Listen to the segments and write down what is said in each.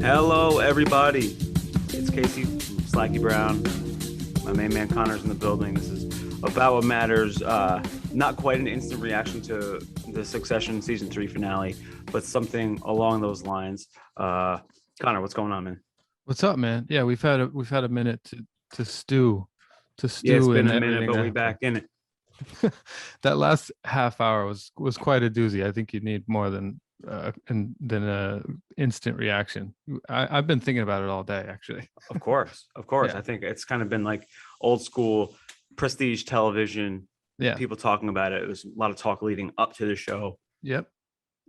Hello, everybody. It's Casey from Slacky Brown. My main man Connor's in the building. This is About What Matters. Not quite an instant reaction to the Succession season 3 finale, but something along those lines. Connor, what's going on, man? What's up, man? Yeah, we've had a minute to stew. Yeah, it's been in a minute, everything but that we back in it. that last half hour was quite a doozy. I think you need more than a instant reaction. I've been thinking about it all day, actually. Of course. Yeah. I think it's kind of been like old school prestige television. Yeah. People talking about it. It was a lot of talk leading up to the show. Yep.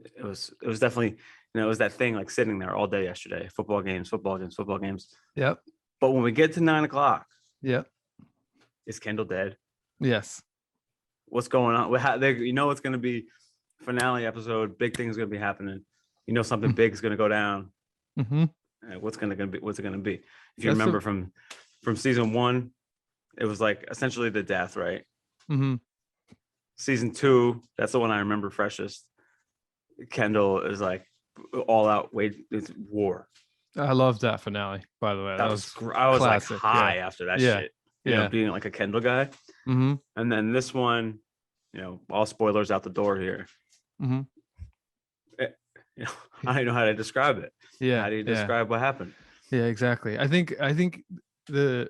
It was definitely, it was that thing like sitting there all day yesterday. Football games. Yep. But when we get to 9:00, Yep. is Kendall dead? Yes. What's going on? It's going to be finale episode. Big things going to be happening. Something big is going to go down. Mm-hmm. What's it going to be? If you remember from season 1, it was like essentially the death, right? Mm-hmm. Season 2, that's the one I remember freshest. Kendall is like all out. It's war. I love that finale, by the way. I was classic, like high after that shit. Yeah. Being like a Kendall guy. Mm-hmm. And then this one, all spoilers out the door here. Mm-hmm. I don't know how to describe it. Yeah. How do you describe what happened? Yeah, exactly. I think the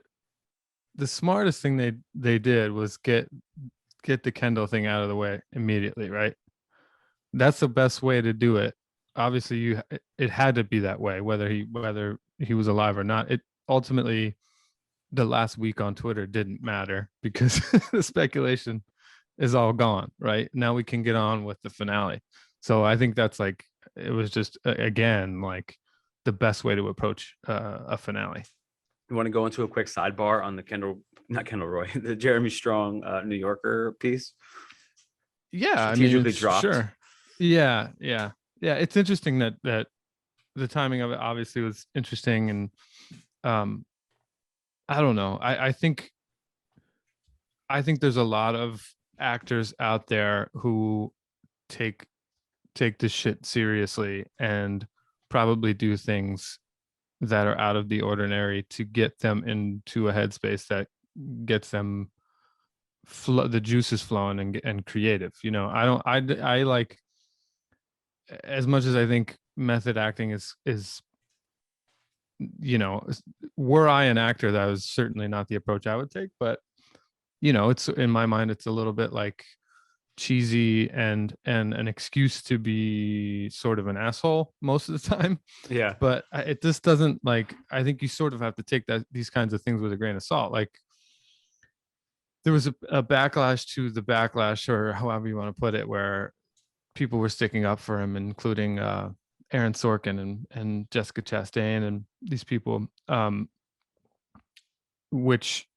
smartest thing they did was get the Kendall thing out of the way immediately, right? That's the best way to do it. Obviously, it had to be that way, whether he was alive or not. It ultimately, the last week on Twitter didn't matter because the speculation is all gone, right? Now we can get on with the finale. So I think that's like, it was just, again, like the best way to approach a finale. You want to go into a quick sidebar on the not Kendall Roy, the Jeremy Strong New Yorker piece? Yeah, strategically dropped. Sure. Yeah. It's interesting that the timing of it obviously was interesting, and I don't know. I think there's a lot of actors out there who take this shit seriously and probably do things that are out of the ordinary to get them into a headspace that gets them the juices flowing and creative. I like, as much as I think method acting is were I an actor, that was certainly not the approach I would take, but it's, in my mind, it's a little bit like cheesy and an excuse to be sort of an asshole most of the time. Yeah. But it just doesn't, like, I think you sort of have to take these kinds of things with a grain of salt. Like, there was a backlash to the backlash, or however you want to put it, where people were sticking up for him, including Aaron Sorkin and Jessica Chastain and these people, which,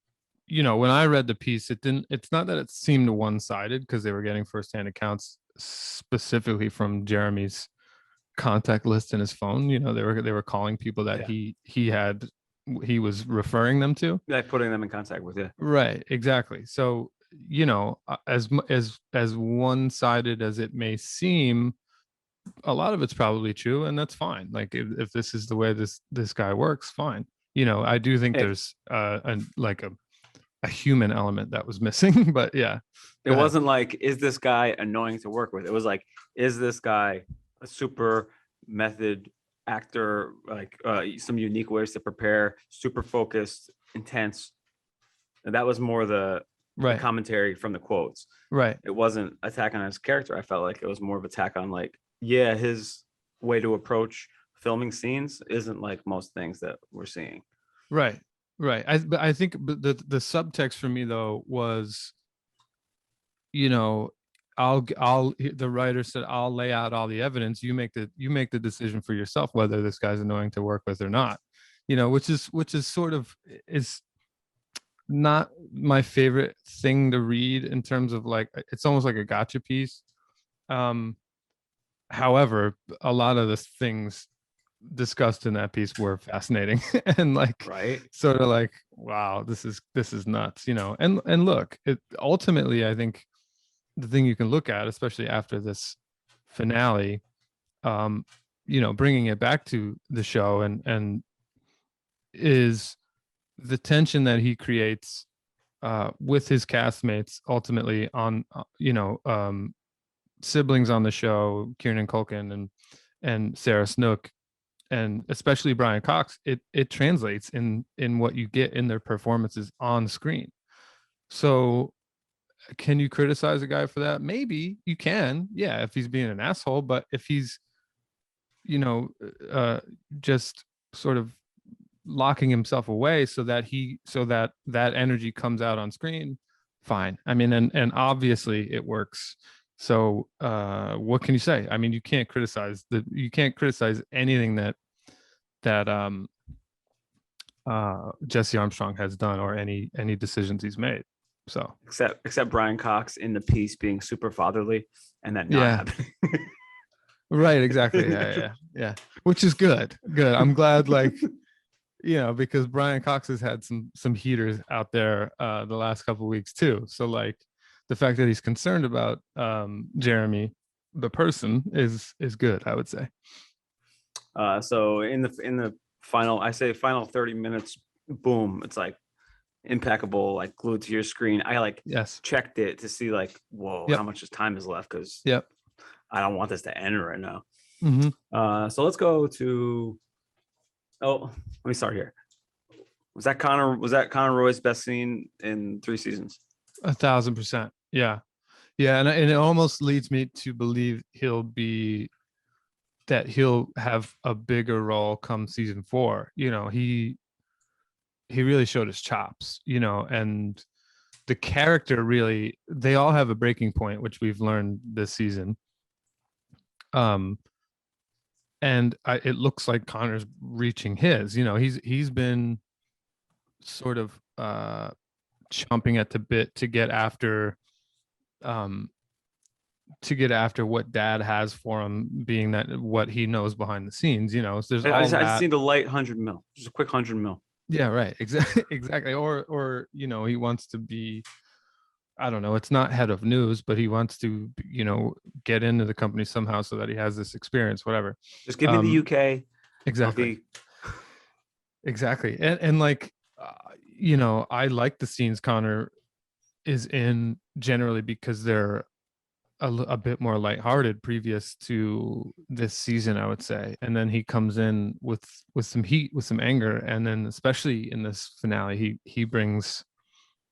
when I read the piece, it's not that it seemed one-sided, because they were getting firsthand accounts specifically from Jeremy's contact list in his phone. They were calling people that he was referring them to, like putting them in contact with you. Right, exactly. So, as one-sided as it may seem, a lot of it's probably true, and that's fine. Like, if this is the way this guy works, fine. I do think there's a human element that was missing, but yeah. It wasn't like, is this guy annoying to work with? It was like, is this guy a super method actor, like some unique ways to prepare, super focused, intense? And that was more the commentary from the quotes. Right. It wasn't attack on his character. I felt like it was more of attack on, like, his way to approach filming scenes isn't like most things that we're seeing. Right. I think the subtext for me, though, was, the writer said, I'll lay out all the evidence. You make the decision for yourself whether this guy's annoying to work with or not. Which is sort of, is not my favorite thing to read, in terms of, like, it's almost like a gotcha piece. However, a lot of the things discussed in that piece were fascinating and like Right. sort of like, wow, this is nuts, you know. And look, it ultimately, I think the thing you can look at, especially after this finale, um, you know, bringing it back to the show and is the tension that he creates with his castmates ultimately on you know, siblings on the show, Kieran Culkin and Sarah Snook, and especially Brian Cox. It translates in what you get in their performances on screen. So can you criticize a guy for that? Maybe you can, yeah, if he's being an asshole. But if he's, you know, just sort of locking himself away so that that energy comes out on screen, fine. I mean, and obviously it works. So what can you say? I mean, you can't criticize anything that Jesse Armstrong has done, or any decisions he's made. So Except Brian Cox in the piece being super fatherly, and that not yeah, happening. right, exactly. Yeah. Which is good. Good. I'm glad, like, you know, because Brian Cox has had some heaters out there the last couple of weeks too. So like the fact that he's concerned about Jeremy the person is good, I would say. So in the final, I say final 30 minutes, boom, it's like impeccable, like glued to your screen. I like Yes. checked it to see like, whoa, Yep. how much time is left, because Yep. I don't want this to end right now. Mm-hmm. So let's go to, oh, let me start here. Was that Connor Roy's best scene in 3 seasons? 1,000%. Yeah. Yeah. And it almost leads me to believe he'll have a bigger role come season 4. You know, he really showed his chops, you know, and the character really, they all have a breaking point, which we've learned this season. And it looks like Connor's reaching his, you know, he's been sort of chomping at the bit to get after what dad has for him, being that what he knows behind the scenes, you know. So there's all I just that. need a light 100 mil, just a quick 100 mil. Yeah, right. Exactly. Or you know, he wants to be, I don't know, it's not head of news, but he wants to, you know, get into the company somehow so that he has this experience, whatever. Just give me the UK. Exactly. Exactly. And like, you know, I like the scenes Connor is in generally because they're a bit more lighthearted previous to this season, I would say. And then he comes in with some heat, with some anger. And then especially in this finale, he brings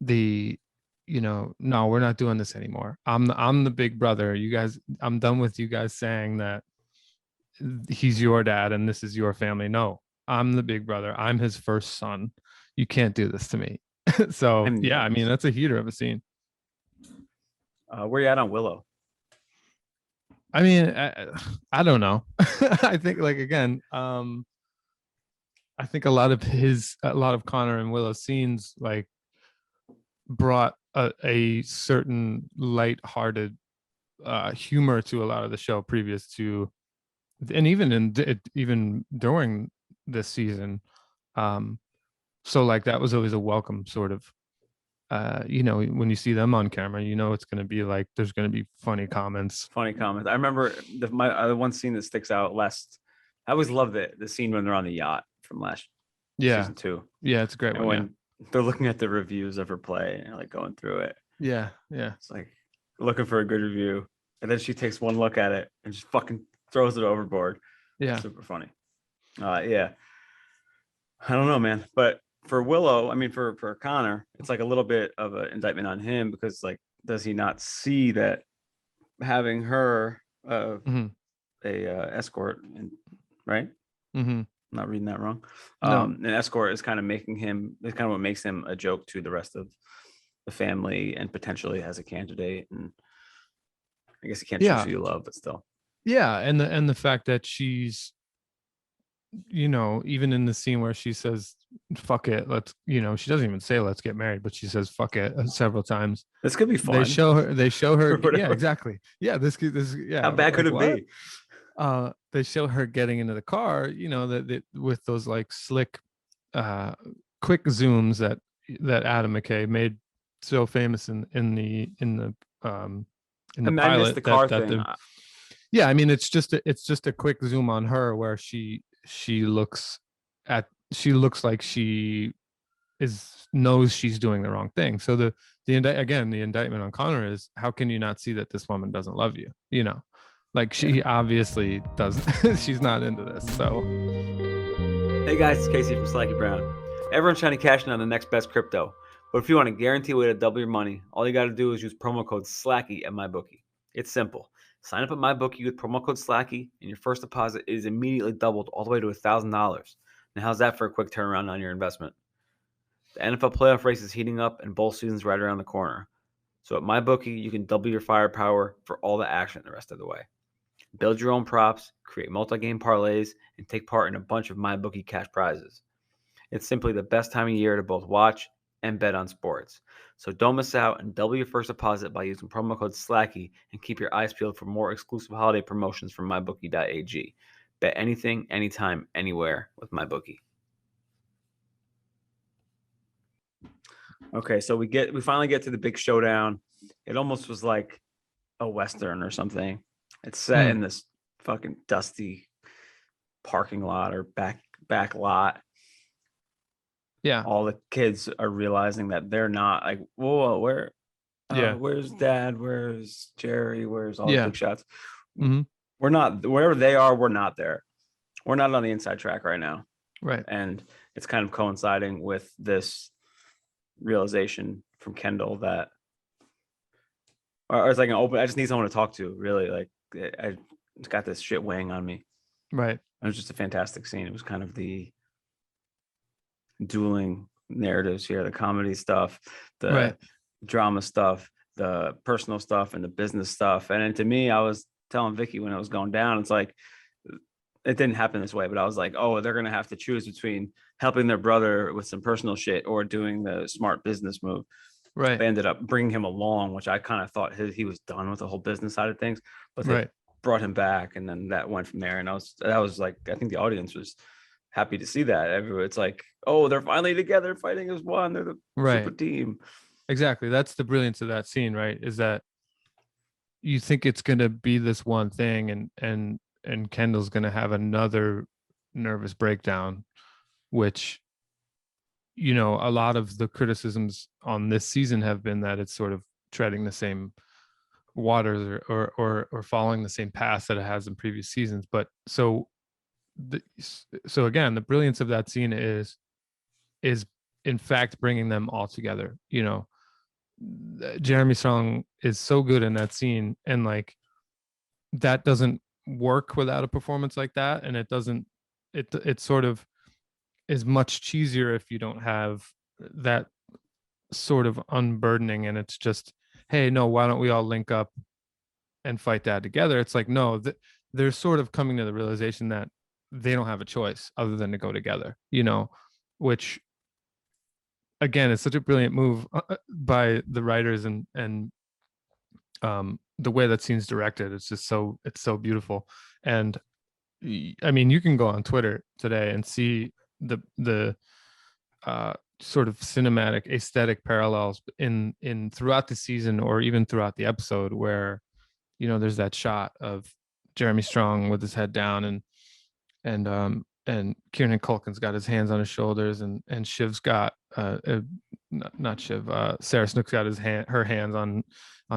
the, you know, no, we're not doing this anymore. I'm the big brother. You guys, I'm done with you guys saying that he's your dad and this is your family. No, I'm the big brother. I'm his first son. You can't do this to me. So yeah, I mean, that's a heater of a scene. Where you at on Willow? I mean, I don't know. I think, like, again, I think a lot of Connor and Willow's scenes like brought a certain light-hearted humor to a lot of the show previous to, and even during this season. So like that was always a welcome sort of, you know, when you see them on camera, you know, it's going to be like, there's going to be funny comments. I remember my one scene that sticks out last. I always loved it. The scene when they're on the yacht from last season 2. Yeah, it's a great and one. When they're looking at the reviews of her play and like going through it. Yeah. It's like looking for a good review, and then she takes one look at it and just fucking throws it overboard. Yeah. Super funny. Yeah. I don't know, man. But for Willow, I mean, for Connor, it's like a little bit of an indictment on him, because like, does he not see that having her escort, and right? I'm not reading that wrong. No. An escort is kind of making him. It's kind of what makes him a joke to the rest of the family, and potentially as a candidate. And I guess you can't choose who you love, but still. Yeah, and the fact that she's, you know, even in the scene where she says fuck it, let's, you know, she doesn't even say let's get married, but she says fuck it several times. This could be fun. They show her yeah, exactly. Yeah, this yeah, how bad could it be? they show her getting into the car, that with those like slick, uh, quick zooms that Adam McKay made so famous in the And I missed the pilot car that thing. the yeah, I mean it's just a quick zoom on her where she looks like she knows she's doing the wrong thing. So the indictment on Connor is, how can you not see that this woman doesn't love you? Like she obviously doesn't. She's not into this. So Hey guys, it's Casey from Slacky Brown. Everyone's trying to cash in on the next best crypto, but if you want a guaranteed way to double your money, all you got to do is use promo code SLACKY at MyBookie. It's simple. Sign up at MyBookie with promo code SLACKY, and your first deposit is immediately doubled all the way to $1,000. Now, how's that for a quick turnaround on your investment? The NFL playoff race is heating up, and bowl season's right around the corner. So at MyBookie, you can double your firepower for all the action the rest of the way. Build your own props, create multi-game parlays, and take part in a bunch of MyBookie cash prizes. It's simply the best time of year to both watch and bet on sports. So don't miss out and double your first deposit by using promo code SLACKY and keep your eyes peeled for more exclusive holiday promotions from mybookie.ag. Bet anything, anytime, anywhere with MyBookie. Okay, so we finally get to the big showdown. It almost was like a Western or something. It's set in this fucking dusty parking lot or back lot. yeah, All the kids are realizing that they're not like, whoa, where's Dad? Where's Jerry? Where's all the big shots? Mm-hmm. We're not, wherever they are, we're not there. We're not on the inside track right now. Right. And it's kind of coinciding with this realization from Kendall that, or it's like I just need someone to talk to, really. Like, I got this shit weighing on me. Right. It was just a fantastic scene. It was kind of the dueling narratives here, the comedy stuff, the drama stuff, the personal stuff, and the business stuff. And then to me, I was telling Vicky when it was going down, it's like, it didn't happen this way, but I was like, oh, they're going to have to choose between helping their brother with some personal shit or doing the smart business move. Right. They ended up bringing him along, which I kind of thought he was done with the whole business side of things, but they brought him back, and then that went from there. And that was like, I think the audience was happy to see that. It's like, oh, they're finally together, fighting as one. They're the super team. Exactly. That's the brilliance of that scene, right? Is that you think it's going to be this one thing, and Kendall's going to have another nervous breakdown, which, a lot of the criticisms on this season have been that it's sort of treading the same waters or following the same path that it has in previous seasons. But so again, the brilliance of that scene is in fact bringing them all together. Jeremy Strong is so good in that scene, and like that doesn't work without a performance like that, and it sort of is much cheesier if you don't have that sort of unburdening, and it's just, hey, no, why don't we all link up and fight that together? It's like, no, they're sort of coming to the realization that they don't have a choice other than to go together, which again is such a brilliant move by the writers, and the way that scene's directed, it's so beautiful. And I mean, you can go on Twitter today and see the sort of cinematic aesthetic parallels in throughout the season, or even throughout the episode, where there's that shot of Jeremy Strong with his head down, and Kieran Culkin's got his hands on his shoulders, and Shiv's got not Shiv, Sarah Snook's got her hands on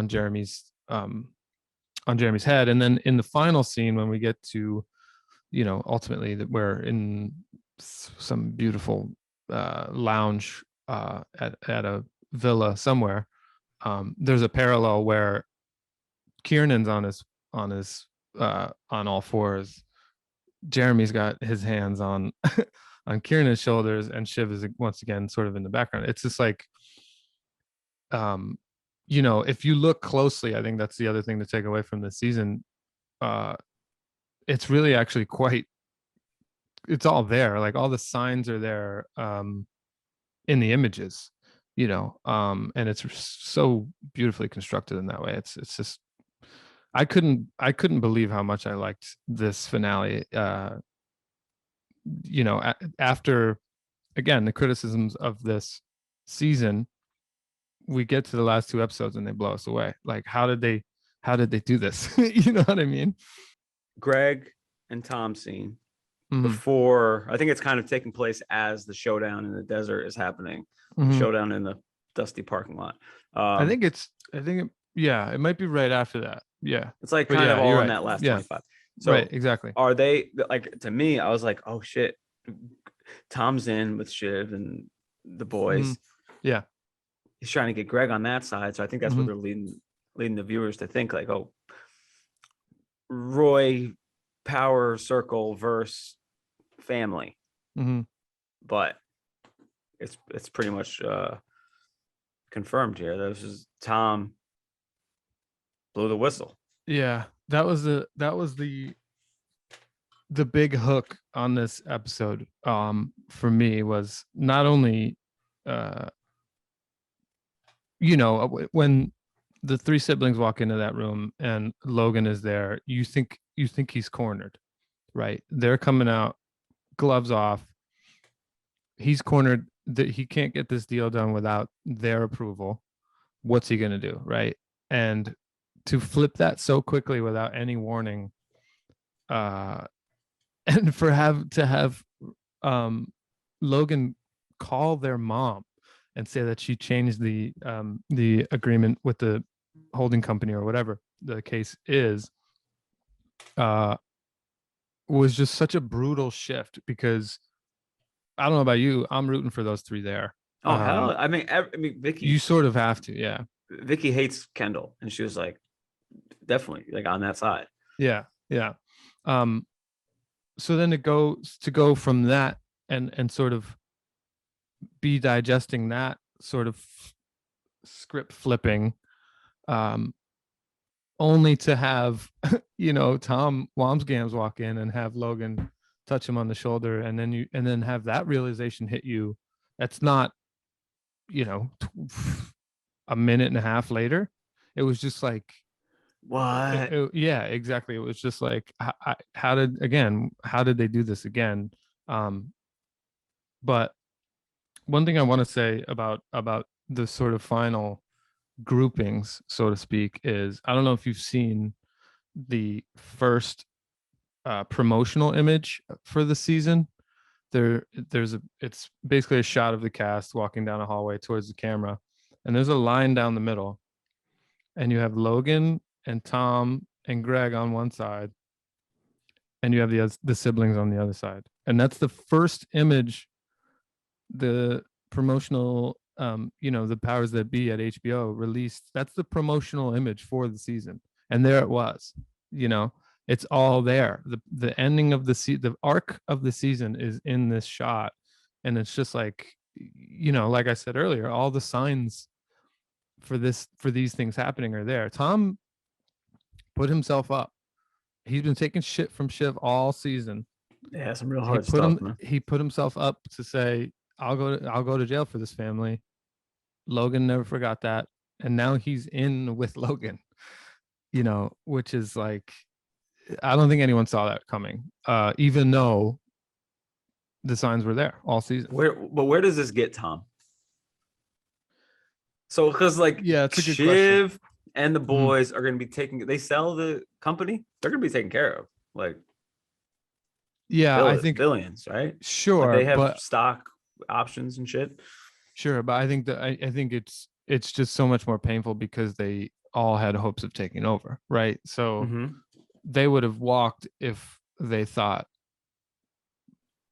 Jeremy's head. And then in the final scene, when we get to, ultimately that we're in some beautiful lounge at a villa somewhere, there's a parallel where Kieran's on all fours, Jeremy's got his hands on on Kieran's shoulders, and Shiv is once again sort of in the background. It's just like, if you look closely, I think that's the other thing to take away from this season. It's really actually it's all there. Like all the signs are there in the images, and it's so beautifully constructed in that way. It's just I couldn't believe how much I liked this finale. After again the criticisms of this season, we get to the last two episodes and they blow us away. Like, how did they do this? You know what I mean? Greg and Tom scene Mm-hmm. before, I think it's kind of taking place as the showdown in the desert is happening. Mm-hmm. Showdown in the dusty parking lot. Yeah, it might be right after that. Yeah. It's like But kind of yeah, you're all in right. that last Yeah. 25. So Right, exactly. are they like, to me, I was like, oh shit, Tom's in with Shiv and the boys. Yeah. He's trying to get Greg on that side. So I think that's what Mhm. they're leading the viewers to think, like, oh, Roy power circle versus family. Mhm. But it's pretty much confirmed here. This is Tom blew the whistle. Yeah. That was the big hook on this episode for me was not only uh when the three siblings walk into that room and Logan is there, you think he's cornered, right? They're coming out, gloves off. He's cornered, that he can't get this deal done without their approval. What's he going to do, right? And to flip that so quickly without any warning, uh and have um Logan call their mom and say that she changed the agreement with the holding company or whatever the case is, uh was just such a brutal shift, because I don't know about you, I'm rooting for those three there. Oh hell! I mean, Vicky. You sort of have to, yeah. Vicky hates Kendall, and she was like, definitely like on that side. Yeah, yeah. Um, so then it goes to go from that and sort of be digesting that sort of script flipping, um, only to have Tom Wambsgans walk in and have Logan touch him on the shoulder, and then have that realization hit you. That's not, a minute and a half later. It was just like, What? yeah, exactly. It was just like, how did they do this again? Um, but one thing I want to say about the sort of final groupings, so to speak, is I don't know if you've seen the first promotional image for the season. It's basically a shot of the cast walking down a hallway towards the camera, and there's a line down the middle, and you have Logan and Tom and Greg on one side, and you have the siblings on the other side, and that's the first image the promotional the powers that be at HBO released. That's the promotional image for the season, and there it was. It's all there. The ending of the arc of the season is in this shot, and it's just like, like I said earlier, all the signs for these things happening are there. Tom put himself up. He's been taking shit from Shiv all season. Yeah, some real hard stuff, man. He put himself up to say, I'll go to jail for this family. Logan never forgot that, and now he's in with Logan. Which is like, I don't think anyone saw that coming, even though the signs were there all season. Where does this get Tom? So, because like, yeah, it's a good Shiv question. and the boys are going to be they sell the company. They're going to be taken care of. Like, yeah, I think billions, right? Sure, like they have but stock options and shit. Sure, but I think that I think it's just so much more painful because they all had hopes of taking over, right? So they would have walked if they thought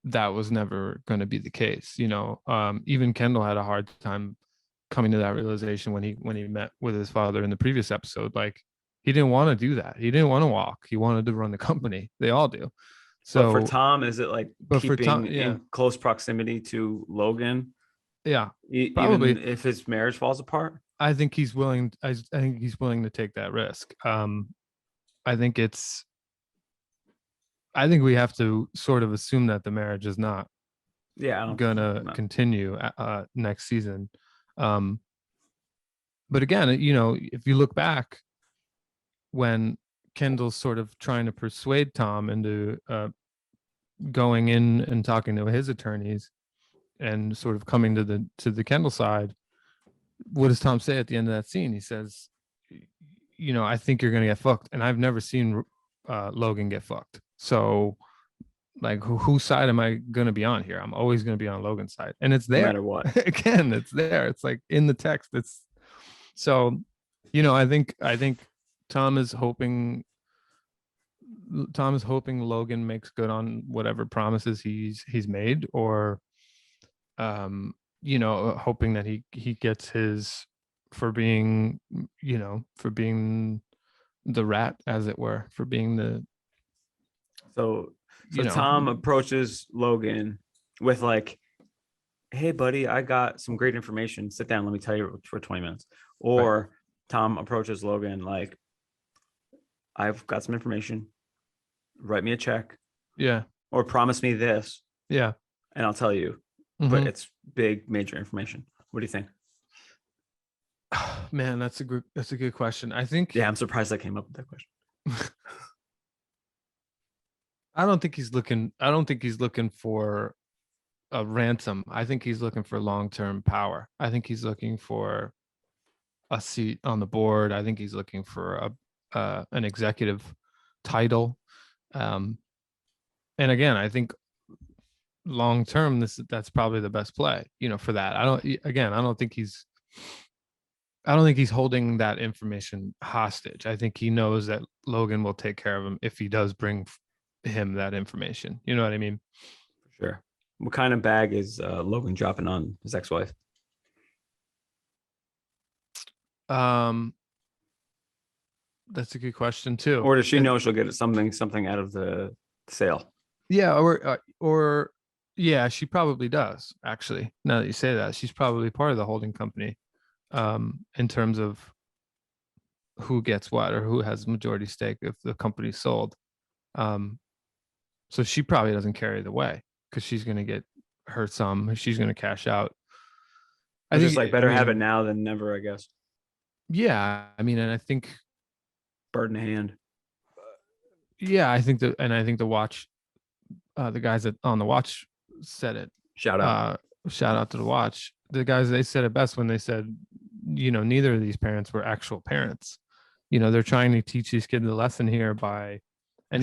that was never going to be the case. Even Kendall had a hard time coming to that realization when he met with his father in the previous episode. Like, he didn't want to do that. He didn't want to walk. He wanted to run the company. They all do. So but for Tom, is it like keeping yeah, in close proximity to Logan? Yeah, probably. Even if his marriage falls apart, I think he's willing. I think he's willing to take that risk. I think we have to sort of assume that the marriage is not gonna continue next season. But again, if you look back, when Kendall's sort of trying to persuade Tom into going in and talking to his attorneys and sort of coming to the Kendall side. What does Tom say at the end of that scene? He says, I think you're gonna get fucked, and I've never seen Logan get fucked. So, like, whose side am I gonna be on here? I'm always gonna be on Logan's side, and it's there. No matter what. Again, it's there. It's like in the text. It's so, I think Tom is hoping. Tom is hoping Logan makes good on whatever promises he's made, or hoping that he gets his for being the rat, as it were, for being the So Tom approaches Logan with like, hey buddy, I got some great information, sit down, let me tell you for 20 minutes. Or right. Tom approaches Logan like, I've got some information, write me a check, or promise me this, and I'll tell you. But it's big, major information. What do you think? Man, that's a good question. I think. Yeah, I'm surprised I came up with that question. I don't think he's looking for a ransom. I think he's looking for long-term power. I think he's looking for a seat on the board. I think he's looking for an executive title. And again, I think long term, that's probably the best play, for that. I don't think he's holding that information hostage. I think he knows that Logan will take care of him if he does bring him that information. You know what I mean? Sure. What kind of bag is Logan dropping on his ex-wife? That's a good question too. Or does she know she'll get something out of the sale? Yeah, or yeah, she probably does. Actually, now that you say that, she's probably part of the holding company, in terms of who gets what or who has majority stake if the company's sold. So she probably doesn't carry the way because she's going to get her some. She's going to cash out. I just like better have it now than never, I guess. Yeah, and I think bird in hand. Yeah, I think the watch, the guys on the watch said it. Shout out to the watch. The guys, they said it best when they said, neither of these parents were actual parents. They're trying to teach these kids a lesson here by, and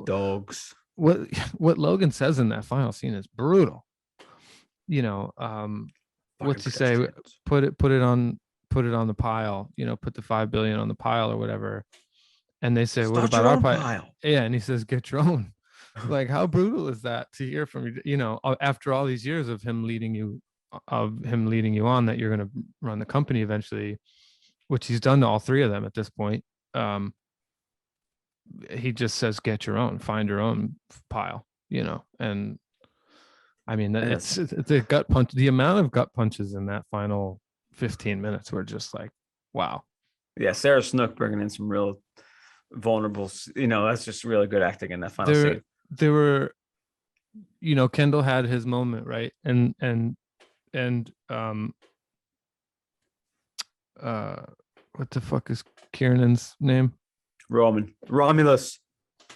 dogs. What Logan says in that final scene is brutal. What's he say? Put it on the pile. Put the 5 billion on the pile or whatever. And they say, what about our pile? Yeah, and he says, get your own. Like, how brutal is that to hear from you? After all these years of him leading you on, that you're going to run the company eventually, which he's done to all three of them at this point. He just says, get your own, find your own pile, and it's a gut punch. The amount of gut punches in that final 15 minutes were just like, wow. Yeah, Sarah Snook bringing in some real vulnerable, that's just really good acting in that final scene. There were, Kendall had his moment, right? And what the fuck is Kiernan's name? Romulus.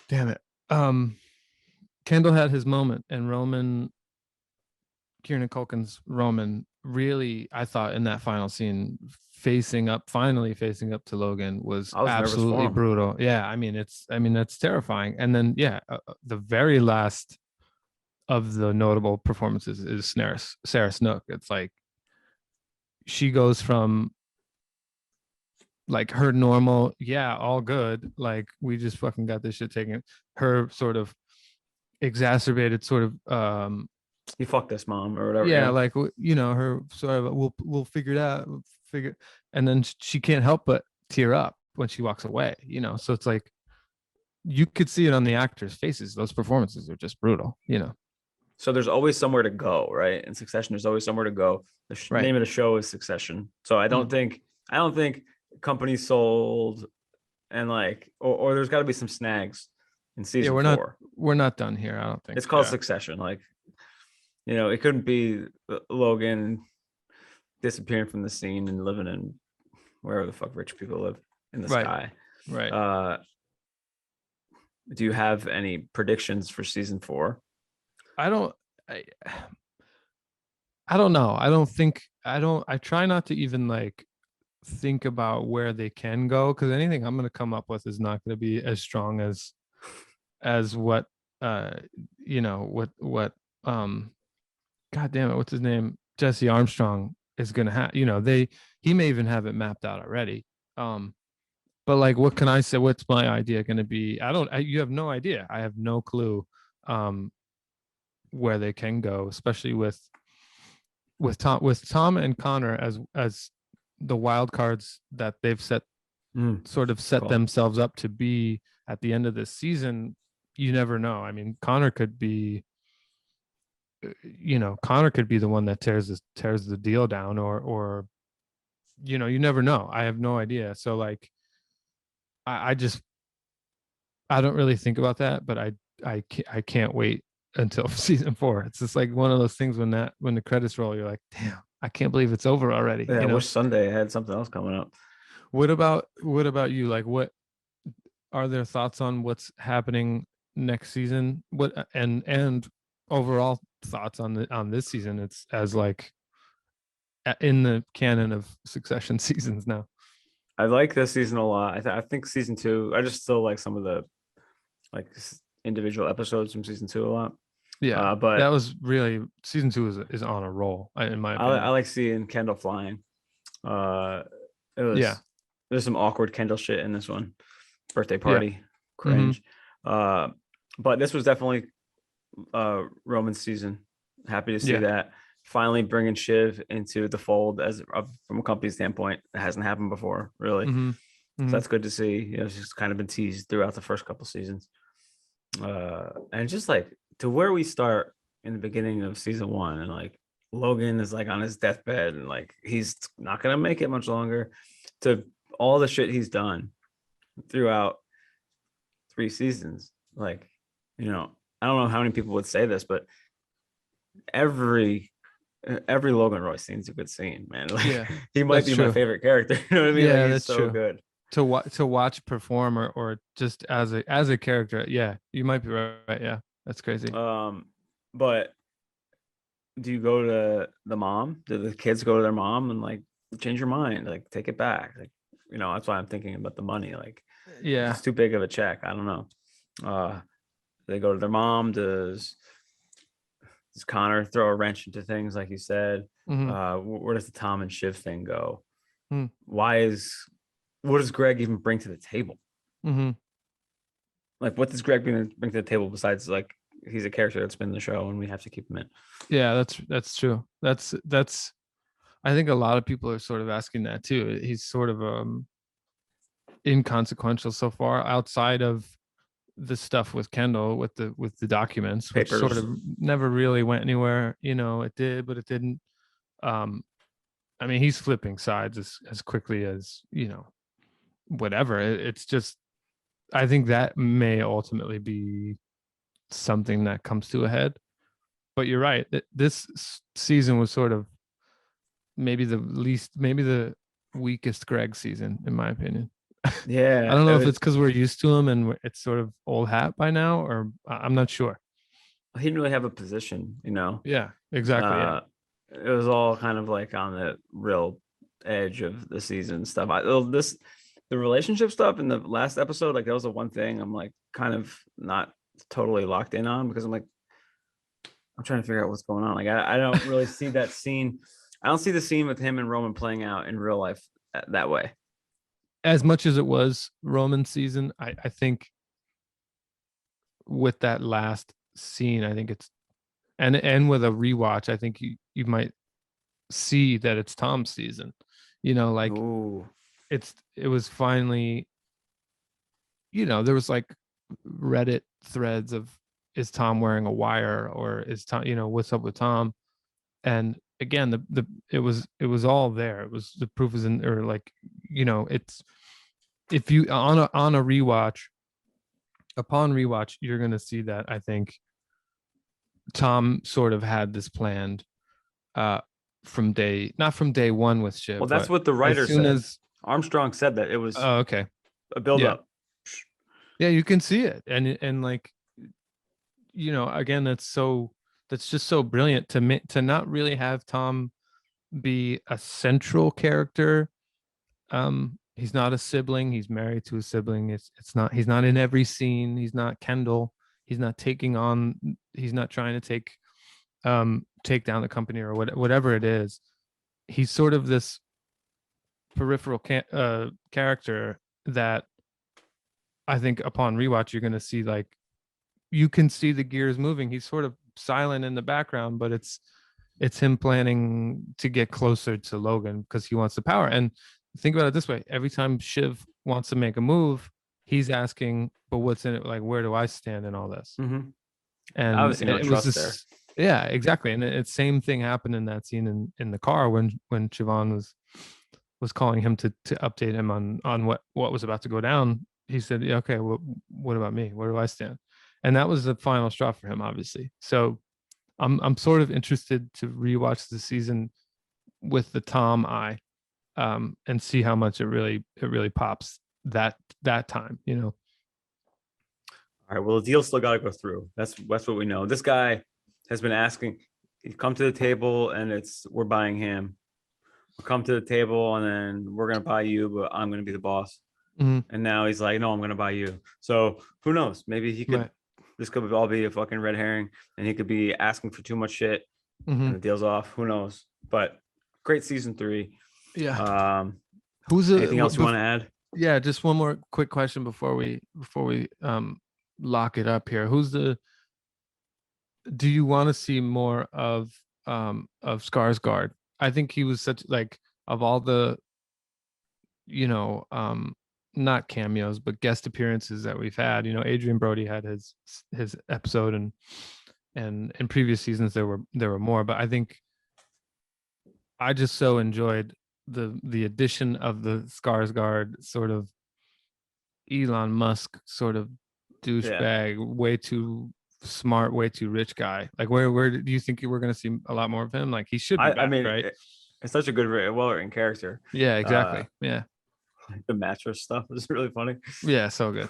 Damn it. Kendall had his moment, and Kieran Culkin's Roman, really, I thought in that final scene, finally facing up to Logan was absolutely brutal. Yeah, that's terrifying. And then the very last of the notable performances is Sarah Snook. It's like she goes from like her normal, all good, like we just fucking got this shit taken, her sort of exacerbated sort of you fucked this mom or whatever. Yeah, like her sort of we'll figure it out, and then she can't help but tear up when she walks away. So it's like you could see it on the actors' faces. Those performances are just brutal. So there's always somewhere to go, right? In Succession, there's always somewhere to go. The name of the show is Succession. So I don't think companies sold and like or there's got to be some snags in season 4. We're not done here. I don't think it's called Succession. Like. It couldn't be Logan disappearing from the scene and living in wherever the fuck rich people live in the sky. Right. Do you have any predictions for season 4? I don't. I, I don't know. I try not to even like think about where they can go, because anything I'm going to come up with is not going to be as strong as what uh what god damn it, what's his name, Jesse Armstrong is going to have. He may even have it mapped out already. But like, what can I say? What's my idea going to be? You have no idea. I have no clue um where they can go, especially with Tom and Connor as the wild cards that they've sort of set Cool. themselves up to be at the end of this season. You never know. I mean, Connor could be the one that tears the deal down, or you never know. I have no idea. So like, I just I don't really think about that, but I can't wait until season 4. It's just like one of those things when the credits roll, you're like, damn, I can't believe it's over already. Yeah, I wish Sunday had something else coming up. What about you? Like, what are their thoughts on what's happening next season? What and overall thoughts on this season? It's as like in the canon of Succession seasons now. I like this season a lot. I think season 2. I just still like some of the like individual episodes from season 2 a lot. Yeah, But that was really season 2 is on a roll, in my opinion. I like seeing Kendall flying. It was there's some awkward Kendall shit in this one. Birthday party, cringe. But this was definitely Roman's season. Happy to see that. Finally bringing Shiv into the fold from a company standpoint. It hasn't happened before, really. So that's good to see. She's kind of been teased throughout the first couple seasons. And just like to where we start in the beginning of season 1, and like Logan is like on his deathbed and like he's not gonna make it much longer, to all the shit he's done throughout 3 seasons. Like, I don't know how many people would say this, but every Logan Roy scene's a good scene, man. Like, he might be my favorite character. You know what I mean? Yeah, like, that's so true. Good to watch perform, or just as a character. Yeah, you might be right. Yeah, that's crazy. But do you go to the mom? Do the kids go to their mom and like change your mind, like take it back? Like, that's why I'm thinking about the money. Like, it's too big of a check. I don't know. They go to their mom. Does Connor throw a wrench into things, like you said? Where does the Tom and Shiv thing go? What does Greg even bring to the table? Like, what does Greg bring to the table besides like he's a character that's been in the show and we have to keep him in? Yeah, that's true. That's I think a lot of people are sort of asking that too. He's sort of inconsequential so far, outside of the stuff with Kendall with the documents, which sort of never really went anywhere. It did, but it didn't. I mean, he's flipping sides as quickly as whatever. It's just, I think that may ultimately be something that comes to a head. But you're right. This season was sort of maybe the weakest Greg season, in my opinion. Yeah. I don't know if it's because we're used to him and it's sort of old hat by now, or I'm not sure. He didn't really have a position, Yeah, exactly. It was all kind of like on the real edge of the season stuff. The relationship stuff in the last episode, like that was the one thing I'm like kind of not totally locked in on, because I'm trying to figure out what's going on. Like, I don't really see that scene. I don't see the scene with him and Roman playing out in real life that way. As much as it was Roman season, I think with that last scene, I think it's and with a rewatch, I think you might see that it's Tom's season. Like, Ooh. it was finally, there was like Reddit threads of, is Tom wearing a wire, or is Tom, what's up with Tom? And again, it was all there. It was, the proof is in, or like, it's, if you on a rewatch, upon rewatch, you're going to see that I think Tom sort of had this planned not from day one with Shiv. Well, that's what the writer said. As Armstrong said that it was okay, a build up. Yeah, you can see it, and like, again, that's just so brilliant to not really have Tom be a central character. He's not a sibling. He's married to a sibling. It's not. He's not in every scene. He's not Kendall. He's not taking on. He's not trying to take down the company or whatever it is. He's sort of this peripheral character that I think upon rewatch you're going to see, like, you can see the gears moving. He's sort of silent in the background, but it's him planning to get closer to Logan because he wants the power. And think about it this way: every time Shiv wants to make a move, he's asking, "But what's in it? Like, where do I stand in all this?" Mm-hmm. And Obviously, no it was trust this. Yeah, exactly. And it's same thing happened in that scene in the car when Siobhan was calling him to update him on what was about to go down. He said, yeah, okay, well, what about me? Where do I stand? And that was the final straw for him, obviously. So I'm sort of interested to rewatch the season with the Tom eye, and see how much it really pops that time, All right. Well, the deal still got to go through. That's what we know. This guy has been asking. He's come to the table, and we're buying him. We'll come to the table, and then we're gonna buy you, but I'm gonna be the boss. Mm-hmm. And now he's like, no, I'm gonna buy you. So who knows? Maybe he could. Right. This could all be a fucking red herring, and he could be asking for too much shit, Mm-hmm. and the deal's off. Who knows? But great season 3. Yeah. Anything else you want to add? Yeah, just one more quick question before we lock it up here. Do you want to see more of Skarsgård? I think he was such, like, of all the not cameos but guest appearances that we've had. Adrian Brody had his episode, and in previous seasons there were more, but I think I just so enjoyed the addition of the Skarsgård sort of Elon Musk sort of douchebag, way too smart, way too rich guy. Like, where do you think we're going to see a lot more of him? Like, he should be back, I mean, right? It's such a good, well-written character. Yeah, exactly. Yeah, the mattress stuff is really funny. Yeah, so good.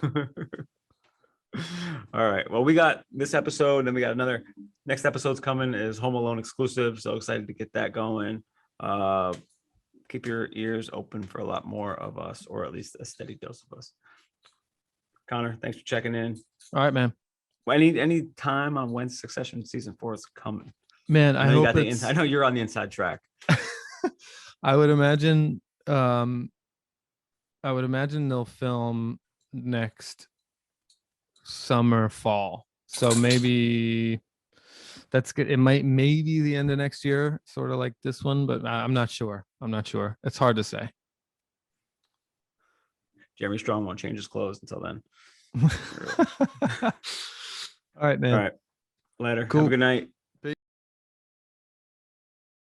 All right. Well, we got this episode, then we got another. Next episode's coming is Home Alone exclusive. So excited to get that going. Keep your ears open for a lot more of us, or at least a steady dose of us. Connor, thanks for checking in. All right, man. Any time on when Succession season 4 is coming? Man, I hope I know you're on the inside track. I would imagine they'll film next summer, fall. So maybe that's good. It might maybe the end of next year, sort of like this one, but I'm not sure. It's hard to say. Jeremy Strong won't change his clothes until then. All right, man. All right. Later. Cool. Have a good night.